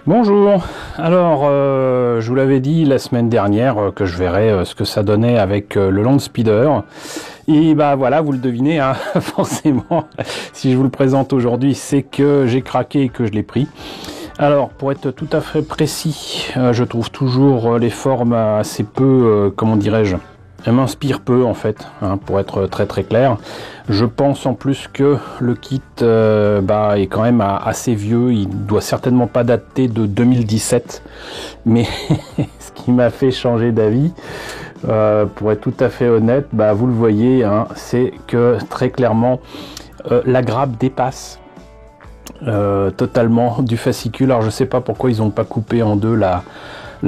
Bonjour, alors je vous l'avais dit la semaine dernière que je verrais ce que ça donnait avec le Land Speeder. Et bah voilà, vous le devinez, hein, forcément, si je vous le présente aujourd'hui, c'est que j'ai craqué et que je l'ai pris. Alors, pour être tout à fait précis, je trouve toujours les formes assez peu, comment dirais-je, elles m'inspirent peu en fait, hein, pour être très très clair. Je pense en plus que le kit est quand même assez vieux, il doit certainement pas dater de 2017, mais ce qui m'a fait changer d'avis, pour être tout à fait honnête, vous le voyez, hein, c'est que très clairement la grappe dépasse totalement du fascicule. Alors je sais pas pourquoi ils n'ont pas coupé en deux la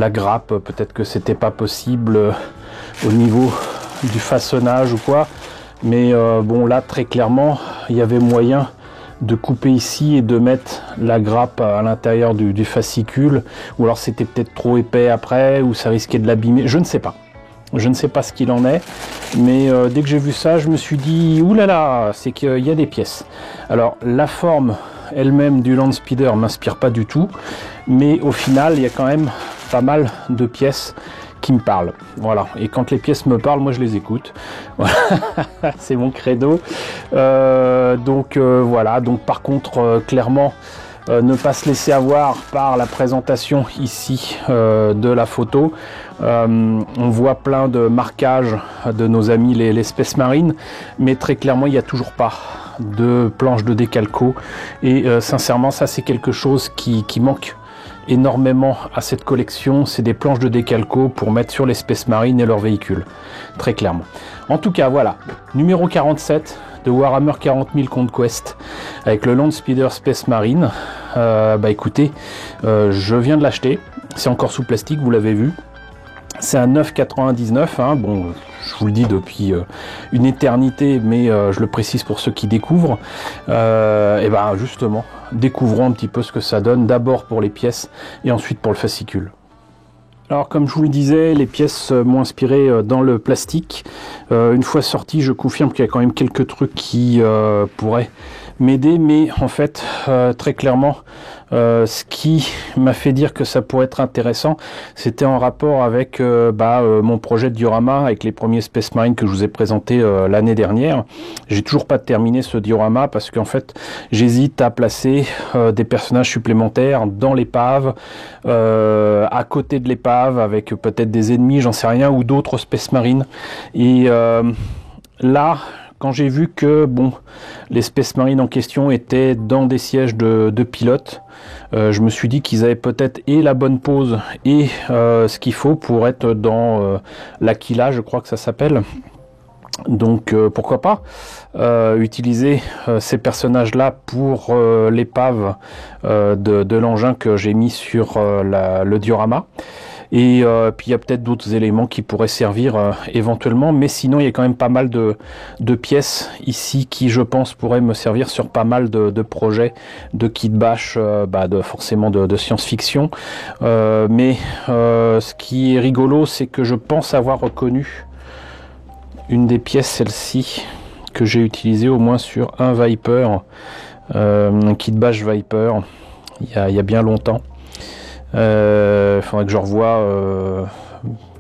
grappe, peut-être que c'était pas possible au niveau du façonnage ou quoi, mais bon là très clairement il y avait moyen de couper ici et de mettre la grappe à l'intérieur du fascicule, ou alors c'était peut-être trop épais après, ou ça risquait de l'abîmer, je ne sais pas. Je ne sais pas ce qu'il en est, mais dès que j'ai vu ça, je me suis dit, oulala, c'est qu'il y a des pièces. Alors, la forme elle-même du Land Speeder m'inspire pas du tout, mais au final, il y a quand même pas mal de pièces qui me parlent. Voilà, et quand les pièces me parlent, moi je les écoute. Voilà. C'est mon credo. Voilà, donc par contre, clairement, ne pas se laisser avoir par la présentation ici de la photo. On voit plein de marquages de nos amis les Space Marines, mais très clairement il n'y a toujours pas de planche de décalco, et sincèrement ça c'est quelque chose qui manque énormément à cette collection, c'est des planches de décalco pour mettre sur les Space Marines et leurs véhicules, très clairement. En tout cas voilà, numéro 47 de Warhammer 40 000 Conquest avec le Land Speeder Space Marine. Écoutez, je viens de l'acheter, c'est encore sous plastique, vous l'avez vu. C'est un 9,99, hein. Bon, je vous le dis depuis une éternité, mais je le précise pour ceux qui découvrent. Justement, découvrons un petit peu ce que ça donne, d'abord pour les pièces et ensuite pour le fascicule. Alors comme je vous le disais, les pièces m'ont inspiré dans le plastique. Une fois sorti, je confirme qu'il y a quand même quelques trucs qui pourraient m'aider, mais en fait, très clairement, ce qui m'a fait dire que ça pourrait être intéressant, c'était en rapport avec mon projet de diorama, avec les premiers Space Marines que je vous ai présentés l'année dernière. J'ai toujours pas terminé ce diorama parce qu'en fait, j'hésite à placer des personnages supplémentaires dans l'épave, à côté de l'épave, avec peut-être des ennemis, j'en sais rien, ou d'autres Space Marines. Et là, quand j'ai vu que les Space Marines en question étaient dans des sièges de pilotes, je me suis dit qu'ils avaient peut-être et la bonne pose et ce qu'il faut pour être dans l'Aquila, je crois que ça s'appelle. Donc pourquoi pas utiliser ces personnages-là pour l'épave de l'engin que j'ai mis sur le diorama. Et puis il y a peut-être d'autres éléments qui pourraient servir éventuellement, mais sinon il y a quand même pas mal de pièces ici qui je pense pourraient me servir sur pas mal de projets de kit bash, forcément de science-fiction. Mais ce qui est rigolo, c'est que je pense avoir reconnu une des pièces, celle-ci, que j'ai utilisée au moins sur un Viper, un kit bash Viper, il y a bien longtemps. Faudrait que je revoie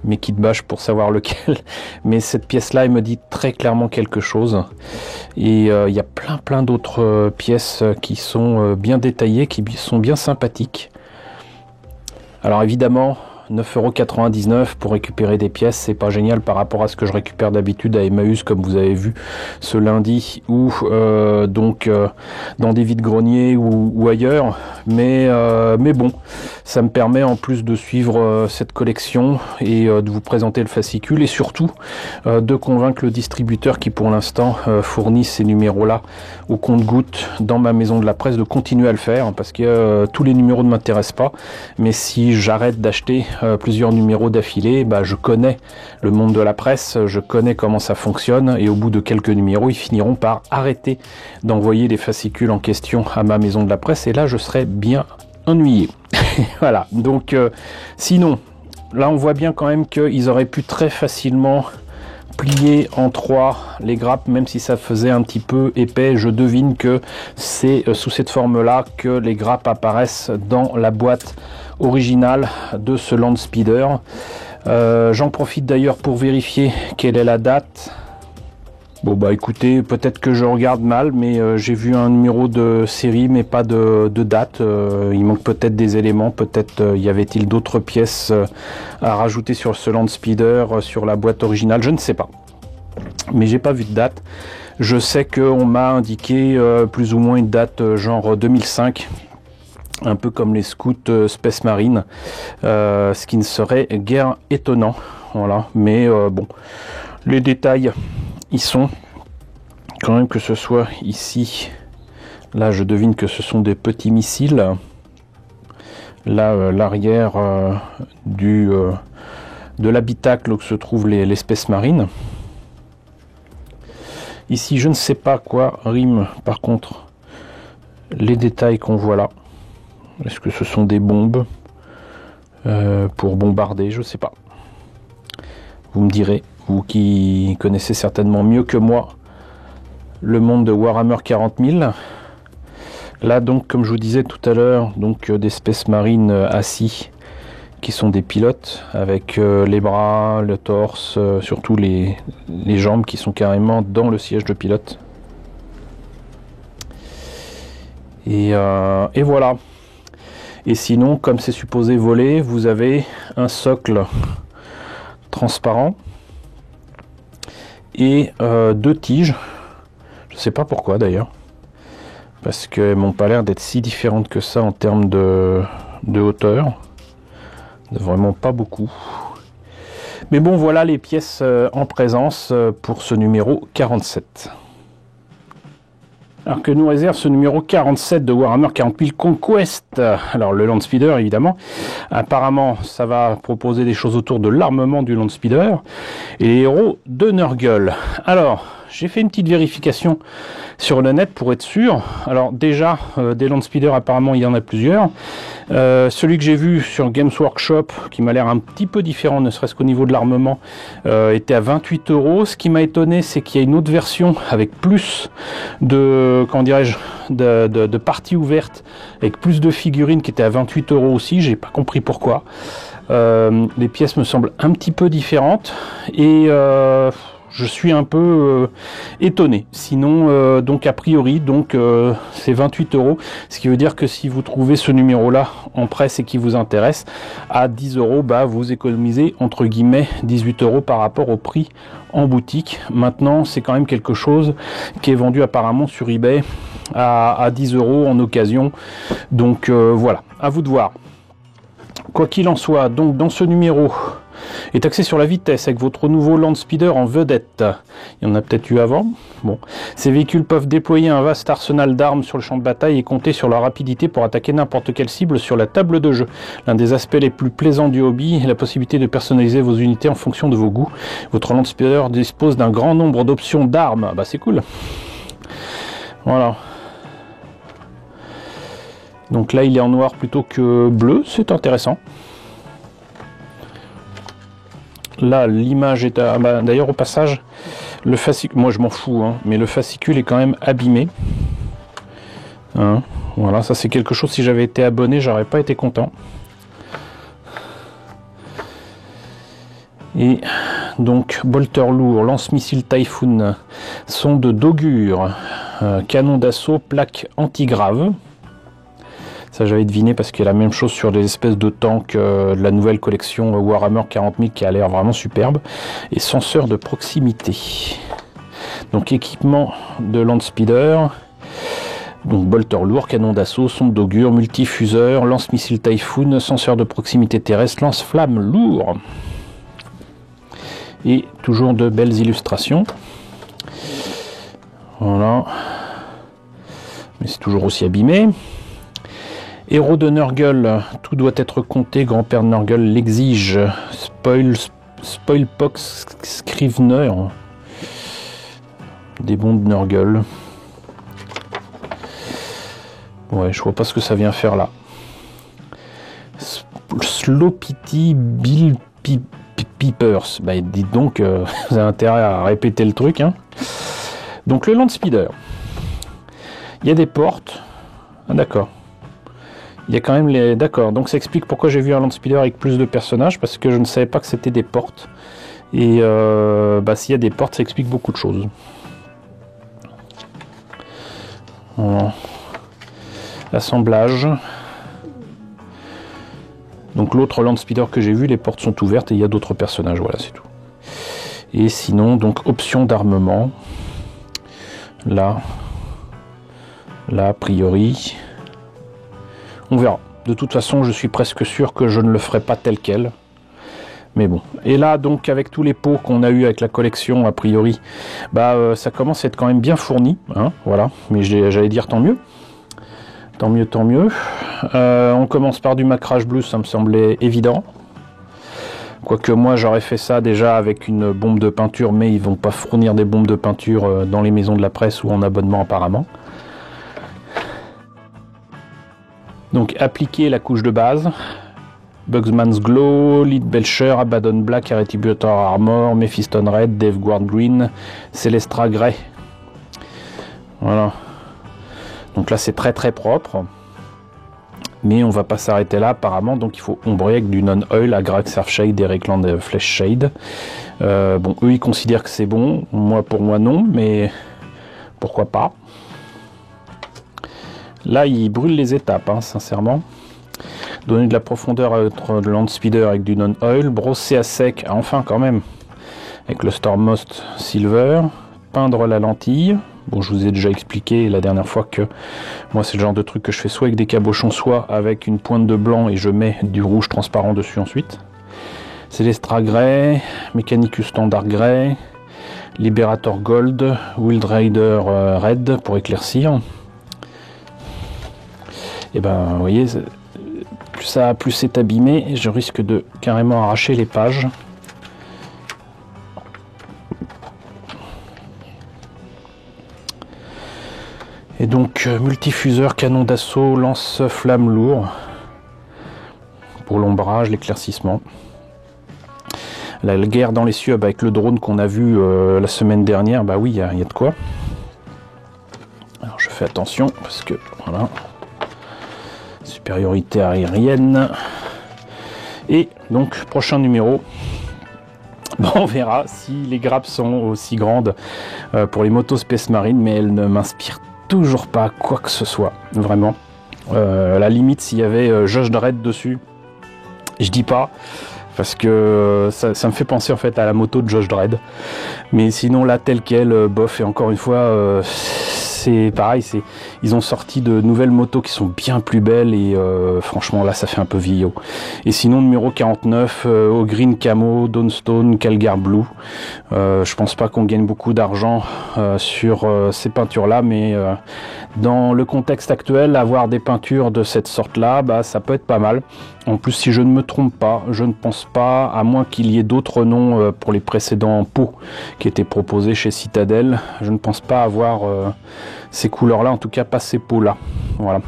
mes kits bash pour savoir lequel, mais cette pièce là elle me dit très clairement quelque chose. Et il y a plein d'autres pièces qui sont bien détaillées, qui sont bien sympathiques. Alors évidemment 9,99 € pour récupérer des pièces, c'est pas génial par rapport à ce que je récupère d'habitude à Emmaüs, comme vous avez vu ce lundi, ou dans des vides-greniers ou ailleurs, mais bon, ça me permet en plus de suivre cette collection et de vous présenter le fascicule, et surtout de convaincre le distributeur qui pour l'instant fournit ces numéros là au compte-gouttes dans ma maison de la presse de continuer à le faire, parce que tous les numéros ne m'intéressent pas, mais si j'arrête d'acheter plusieurs numéros d'affilée, je connais le monde de la presse, je connais comment ça fonctionne, et au bout de quelques numéros, ils finiront par arrêter d'envoyer les fascicules en question à ma maison de la presse, et là je serai bien ennuyé. Voilà, donc sinon, là on voit bien quand même qu'ils auraient pu très facilement plié en 3 les grappes, même si ça faisait un petit peu épais. Je devine que c'est sous cette forme là que les grappes apparaissent dans la boîte originale de ce Land Speeder. J'en profite d'ailleurs pour vérifier quelle est la date. Bon bah écoutez, peut-être que je regarde mal, mais j'ai vu un numéro de série mais pas de date. Il manque peut-être des éléments, peut-être y avait-il d'autres pièces à rajouter sur ce Land Speeder, sur la boîte originale, je ne sais pas. Mais j'ai pas vu de date. Je sais qu'on m'a indiqué plus ou moins une date genre 2005, un peu comme les scouts Space Marine, ce qui ne serait guère étonnant. Voilà, mais bon, les détails ils sont quand même, que ce soit ici, là je devine que ce sont des petits missiles, là l'arrière de l'habitacle où se trouvent les Space Marines. Ici je ne sais pas quoi rime par contre les détails qu'on voit là. Est-ce que ce sont des bombes pour bombarder? Je sais pas, vous me direz, vous qui connaissez certainement mieux que moi le monde de Warhammer 40 000. Là donc, comme je vous disais tout à l'heure, donc des Space Marines assis qui sont des pilotes avec les bras, le torse, surtout les jambes qui sont carrément dans le siège de pilote. Et voilà. Et sinon, comme c'est supposé voler, vous avez un socle transparent et 2 tiges. Je sais pas pourquoi d'ailleurs, parce qu'elles m'ont pas l'air d'être si différentes que ça en termes de hauteur, vraiment pas beaucoup. Mais bon, voilà les pièces en présence pour ce numéro 47. Alors que nous réserve ce numéro 47 de Warhammer 40 000 Conquest. Alors le Land Speeder évidemment, apparemment ça va proposer des choses autour de l'armement du Land Speeder et les héros de Nurgle. Alors j'ai fait une petite vérification sur le net pour être sûr. Alors déjà, des Land Speeder apparemment il y en a plusieurs. Celui que j'ai vu sur Games Workshop, qui m'a l'air un petit peu différent, ne serait-ce qu'au niveau de l'armement, était à 28 €. Ce qui m'a étonné, c'est qu'il y a une autre version avec plus de, comment dirais-je, de parties ouvertes, avec plus de figurines, qui était à 28 € aussi. J'ai pas compris pourquoi. Les pièces me semblent un petit peu différentes et je suis un peu étonné. Sinon, donc a priori, donc c'est 28 €, ce qui veut dire que si vous trouvez ce numéro-là en presse et qui vous intéresse, à 10 €, bah, vous économisez entre guillemets 18 € par rapport au prix en boutique. Maintenant, c'est quand même quelque chose qui est vendu apparemment sur eBay à 10 € en occasion. Donc voilà, à vous de voir. Quoi qu'il en soit, donc dans ce numéro est axé sur la vitesse avec votre nouveau Land Speeder en vedette. Il y en a peut-être eu avant. Bon. Ces véhicules peuvent déployer un vaste arsenal d'armes sur le champ de bataille et compter sur leur rapidité pour attaquer n'importe quelle cible sur la table de jeu. L'un des aspects les plus plaisants du hobby est la possibilité de personnaliser vos unités en fonction de vos goûts. Votre Land Speeder dispose d'un grand nombre d'options d'armes. Bah c'est cool. Voilà. Donc là il est en noir plutôt que bleu, c'est intéressant. Là l'image est à... bah, d'ailleurs au passage, le fascicule, moi je m'en fous, hein, mais le fascicule est quand même abîmé. Hein, voilà, ça c'est quelque chose, si j'avais été abonné, j'aurais pas été content. Et donc bolter lourd, lance-missile Typhoon, sonde d'augure, canon d'assaut, plaque anti-grave. Ça j'avais deviné parce qu'il y a la même chose sur les espèces de tanks de la nouvelle collection Warhammer 40 000 qui a l'air vraiment superbe. Et senseur de proximité. Donc équipement de Land Speeder. Donc bolter lourd, canon d'assaut, sonde d'augure, multifuseur, lance-missile Typhoon, senseur de proximité terrestre, lance-flamme lourd. Et toujours de belles illustrations. Voilà. Mais c'est toujours aussi abîmé. Héros de Nurgle, tout doit être compté, grand-père de Nurgle l'exige. Spoilpox Scrivener. Des bons de Nurgle. Ouais, je vois pas ce que ça vient faire là. Slowpity Peepers. Bah dites donc, vous avez intérêt à répéter le truc. Hein. Donc le Landspeeder. Il y a des portes. Ah d'accord. Il y a quand même les... D'accord, donc ça explique pourquoi j'ai vu un Landspeeder avec plus de personnages, parce que je ne savais pas que c'était des portes. Et bah, s'il y a des portes, ça explique beaucoup de choses. Voilà. Assemblage. Donc l'autre Landspeeder que j'ai vu, les portes sont ouvertes et il y a d'autres personnages, voilà, c'est tout. Et sinon, donc option d'armement. Là, a priori, on verra. De toute façon, je suis presque sûr que je ne le ferai pas tel quel. Mais bon. Et là, donc, avec tous les pots qu'on a eu avec la collection, a priori, bah, ça commence à être quand même bien fourni. Hein, voilà. Mais j'allais dire tant mieux. Tant mieux, tant mieux. On commence par du Macrage Blue, ça me semblait évident. Quoique moi, j'aurais fait ça déjà avec une bombe de peinture, mais ils vont pas fournir des bombes de peinture dans les maisons de la presse ou en abonnement apparemment. Donc, appliquer la couche de base. Bugsman's Glow, Lead Belcher, Abaddon Black, Retributor Armor, Mephiston Red, Dave Guard Green, Celestra Grey. Voilà. Donc là c'est très très propre. Mais on va pas s'arrêter là apparemment. Donc il faut ombrer avec du non-oil, Agrax Surfshade et Reikland Flesh Shade. Bon, eux ils considèrent que c'est bon. Moi pour moi non, mais pourquoi pas. Là ils brûlent les étapes, hein, sincèrement. Donner de la profondeur à notre Landspeeder avec du non-oil, brosser à sec, enfin quand même, avec le Stormmost Silver, peindre la lentille. Bon, je vous ai déjà expliqué la dernière fois que moi c'est le genre de truc que je fais soit avec des cabochons, soit avec une pointe de blanc et je mets du rouge transparent dessus ensuite. Celestra Grey, Mechanicus Standard Grey, Liberator Gold, Wild Rider Red pour éclaircir. Et ben vous voyez, plus c'est abîmé, je risque de carrément arracher les pages. Et donc multifuseur, canon d'assaut, lance-flamme lourd pour l'ombrage, l'éclaircissement. La guerre dans les cieux avec le drone qu'on a vu la semaine dernière, bah oui, il y a de quoi. Alors je fais attention parce que voilà. Supériorité aérienne. Et donc prochain numéro, bon, on verra si les grappes sont aussi grandes pour les motos Space Marine, mais elles ne m'inspirent toujours pas quoi que ce soit, vraiment. À la limite s'il y avait Judge Dredd dessus, je dis pas, parce que ça me fait penser en fait à la moto de Judge Dredd, mais sinon là tel quel, bof, et encore une fois c'est pareil, ils ont sorti de nouvelles motos qui sont bien plus belles et franchement là ça fait un peu vieillot. Et sinon numéro 49, au Green Camo, Dawnstone, Calgar Blue. Je pense pas qu'on gagne beaucoup d'argent sur ces peintures là, mais dans le contexte actuel, avoir des peintures de cette sorte là, bah, ça peut être pas mal. En plus, si je ne me trompe pas, je ne pense pas, à moins qu'il y ait d'autres noms pour les précédents pots qui étaient proposés chez Citadel, je ne pense pas avoir ces couleurs-là, en tout cas pas ces pots-là. Voilà.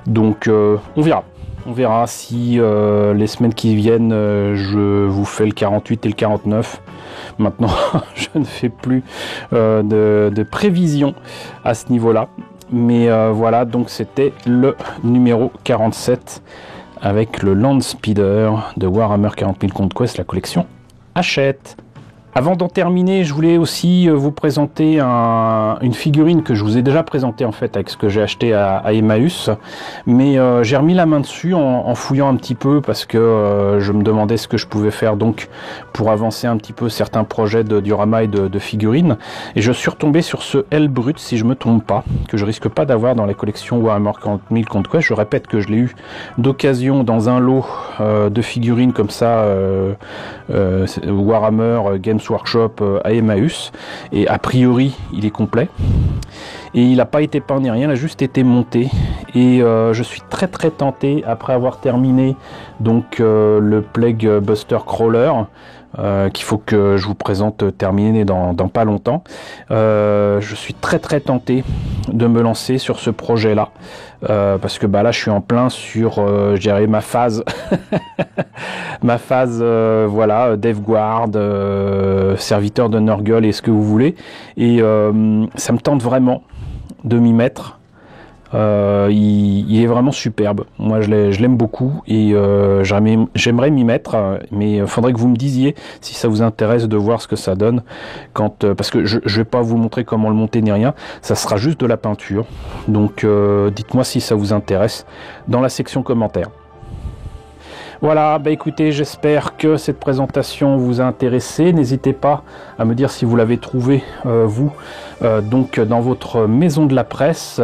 Donc, on verra. On verra si les semaines qui viennent, je vous fais le 48 et le 49. Maintenant, je ne fais plus de prévisions à ce niveau-là. Mais voilà, donc c'était le numéro 47 avec le Landspeeder de Warhammer 40 000 Conquest, la collection Hachette. Avant d'en terminer, je voulais aussi vous présenter une figurine que je vous ai déjà présentée en fait avec ce que j'ai acheté à Emmaüs, mais j'ai remis la main dessus en fouillant un petit peu parce que je me demandais ce que je pouvais faire donc pour avancer un petit peu certains projets de diorama et de figurines, et je suis retombé sur ce Hellbrut, si je me trompe pas, que je risque pas d'avoir dans la collection Warhammer 40 000 Conquest. Je répète que je l'ai eu d'occasion dans un lot de figurines comme ça, Warhammer Games Workshop à Emmaüs, et a priori il est complet et il n'a pas été peint ni rien, il a juste été monté, et je suis très tenté après avoir terminé donc le Plague Buster Crawler qu'il faut que je vous présente terminé dans pas longtemps. Je suis très tenté de me lancer sur ce projet-là, parce que là je suis en plein sur, je dirais, ma phase, voilà, DevGuard, serviteur de Nurgle et ce que vous voulez, et ça me tente vraiment de m'y mettre. Il est vraiment superbe. Moi, je l'aime beaucoup et j'aimerais m'y mettre, mais il faudrait que vous me disiez si ça vous intéresse de voir ce que ça donne. Parce que je vais pas vous montrer comment le monter ni rien, ça sera juste de la peinture. Donc, dites-moi si ça vous intéresse dans la section commentaires. Voilà, écoutez, j'espère que cette présentation vous a intéressé. N'hésitez pas à me dire si vous l'avez trouvé, vous, donc dans votre maison de la presse.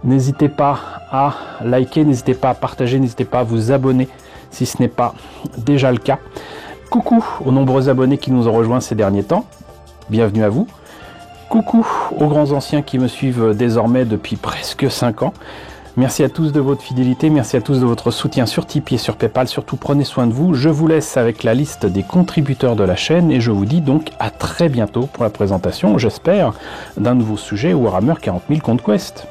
N'hésitez pas à liker, n'hésitez pas à partager, n'hésitez pas à vous abonner si ce n'est pas déjà le cas. Coucou aux nombreux abonnés qui nous ont rejoints ces derniers temps. Bienvenue à vous. Coucou aux grands anciens qui me suivent désormais depuis presque 5 ans. Merci à tous de votre fidélité, merci à tous de votre soutien sur Tipeee et sur Paypal. Surtout, prenez soin de vous. Je vous laisse avec la liste des contributeurs de la chaîne et je vous dis donc à très bientôt pour la présentation, j'espère, d'un nouveau sujet Warhammer 40 000 Conquest.